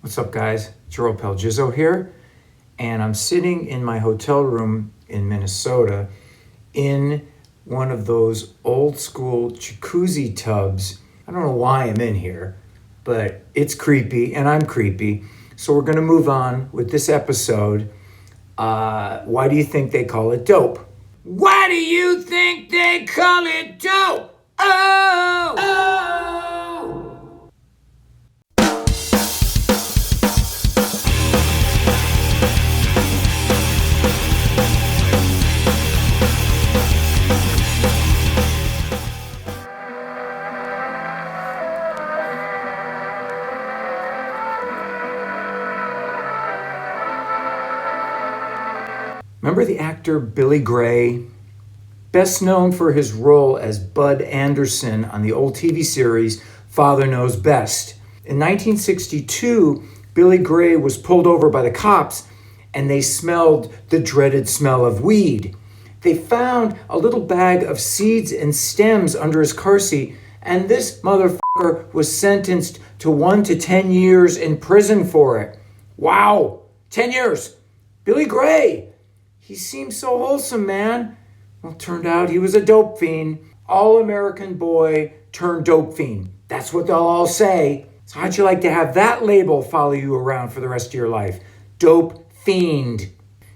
What's up, guys? It's your old pal Jizzo here, and I'm sitting in my hotel room in Minnesota in one of those old school jacuzzi tubs. I don't know why I'm in here, but it's creepy and I'm creepy. So we're going to move on with this episode. Why do you think they call it dope? Why do you think they call it dope? Oh! Remember the actor Billy Gray? Best known for his role as Bud Anderson on the old TV series Father Knows Best. In 1962, Billy Gray was pulled over by the cops and they smelled the dreaded smell of weed. They found a little bag of seeds and stems under his car seat, and this motherfucker was sentenced to 1 to 10 years in prison for it. Wow, 10 years. Billy Gray. He seemed so wholesome, man. Well, turned out he was a dope fiend. All-American boy turned dope fiend. That's what they'll all say. So how'd you like to have that label follow you around for the rest of your life? Dope fiend.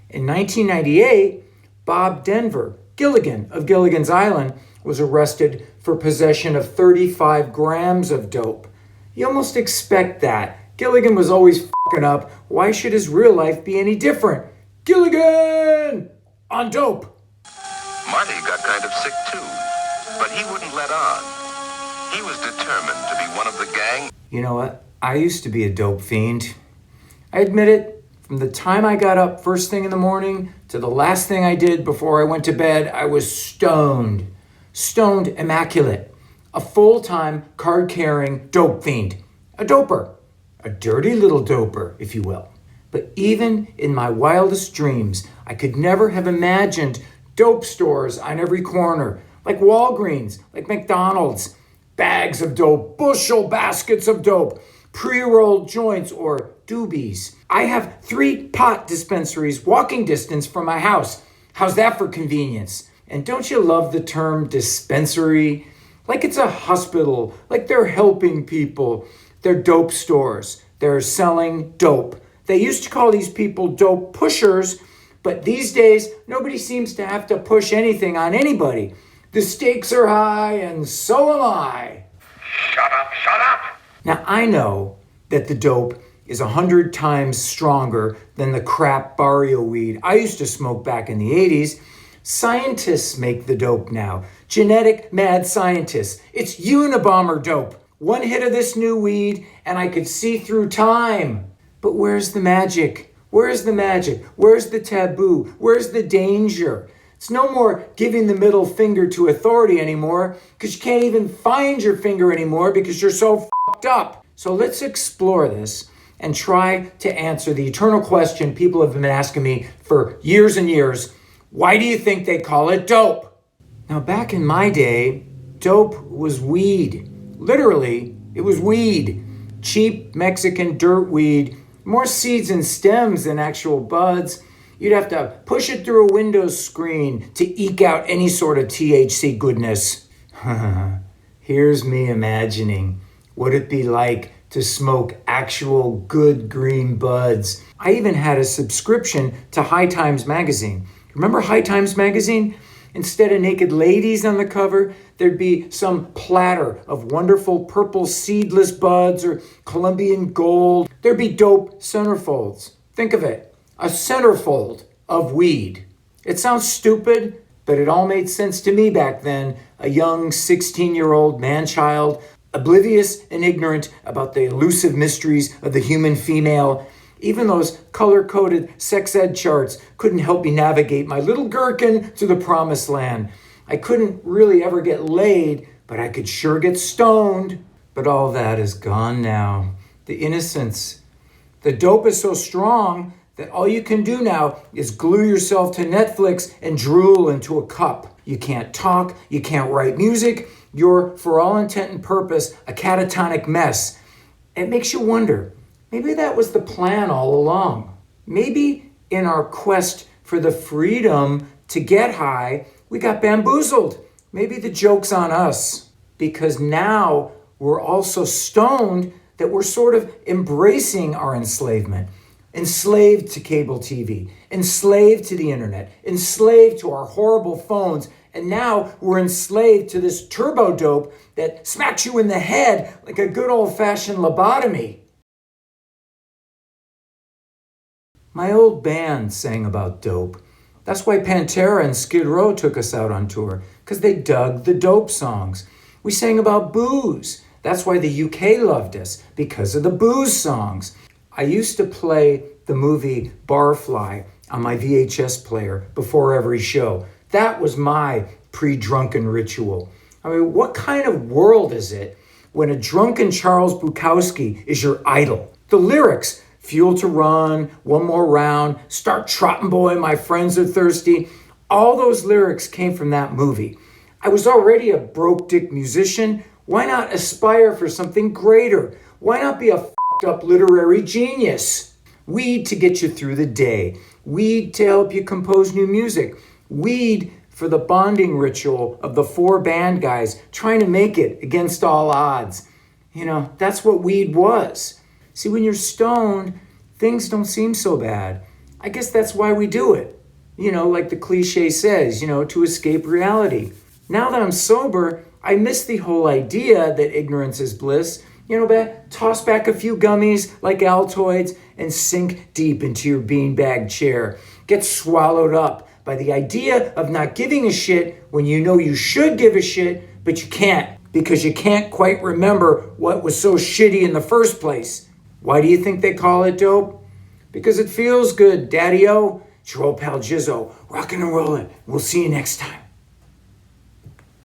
In 1998, Bob Denver, Gilligan of Gilligan's Island, was arrested for possession of 35 grams of dope. You almost expect that. Gilligan was always fucking up. Why should his real life be any different? Gilligan! On dope. Marty got kind of sick too, but he wouldn't let on. He was determined to be one of the gang. You know what? I used to be a dope fiend. I admit it. From the time I got up first thing in the morning to the last thing I did before I went to bed, I was stoned. Stoned immaculate. A full-time card-carrying dope fiend. A doper. A dirty little doper, if you will. But even in my wildest dreams, I could never have imagined dope stores on every corner, like Walgreens, like McDonald's, bags of dope, bushel baskets of dope, pre-rolled joints or doobies. I have 3 pot dispensaries walking distance from my house. How's that for convenience? And don't you love the term dispensary? Like it's a hospital, like they're helping people. They're dope stores. They're selling dope. They used to call these people dope pushers, but these days, nobody seems to have to push anything on anybody. The stakes are high, and so am I. Shut up, shut up! Now, I know that the dope is 100 times stronger than the crap barrio weed I used to smoke back in the 80s. Scientists make the dope now. Genetic mad scientists. It's Unabomber dope. One hit of this new weed, and I could see through time. But where's the magic? Where's the magic? Where's the taboo? Where's the danger? It's no more giving the middle finger to authority anymore because you can't even find your finger anymore because you're so fucked up. So let's explore this and try to answer the eternal question people have been asking me for years and years. Why do you think they call it dope? Now, back in my day, dope was weed. Literally, it was weed. Cheap Mexican dirt weed. More seeds and stems than actual buds. You'd have to push it through a Windows screen to eke out any sort of THC goodness. Here's me imagining what it'd be like to smoke actual good green buds. I even had a subscription to High Times magazine. Remember High Times magazine? Instead of naked ladies on the cover, there'd be some platter of wonderful purple seedless buds or Colombian gold. There'd be dope centerfolds. Think of it, a centerfold of weed. It sounds stupid, but it all made sense to me back then, a young 16-year-old man-child, oblivious and ignorant about the elusive mysteries of the human female. Even those color-coded sex ed charts couldn't help me navigate my little gherkin to the promised land. I couldn't really ever get laid, but I could sure get stoned. But all that is gone now. The innocence. The dope is so strong that all you can do now is glue yourself to Netflix and drool into a cup. You can't talk, you can't write music. You're, for all intent and purpose, a catatonic mess. It makes you wonder, Maybe that was the plan all along. Maybe in our quest for the freedom to get high, we got bamboozled. Maybe the joke's on us, because now we're all so stoned that we're sort of embracing our enslavement. Enslaved to cable TV, enslaved to the internet, enslaved to our horrible phones, and now we're enslaved to this turbo dope that smacks you in the head like a good old-fashioned lobotomy. My old band sang about dope. That's why Pantera and Skid Row took us out on tour, because they dug the dope songs. We sang about booze. That's why the UK loved us, because of the booze songs. I used to play the movie Barfly on my VHS player before every show. That was my pre-drunken ritual. I mean, what kind of world is it when a drunken Charles Bukowski is your idol? The lyrics, fuel to run, one more round, start trotting boy, my friends are thirsty. All those lyrics came from that movie. I was already a broke dick musician. Why not aspire for something greater? Why not be a up literary genius? Weed to get you through the day. Weed to help you compose new music. Weed for the bonding ritual of the 4 band guys trying to make it against all odds. You know, that's what weed was. See, when you're stoned, things don't seem so bad. I guess that's why we do it. You know, like the cliche says, to escape reality. Now that I'm sober, I miss the whole idea that ignorance is bliss. Toss back a few gummies like Altoids and sink deep into your beanbag chair. Get swallowed up by the idea of not giving a shit when you know you should give a shit, but you can't because you can't quite remember what was so shitty in the first place. Why do you think they call it dope? Because it feels good, daddy-o. It's your old pal Jizzo, rockin' and rollin'. We'll see you next time.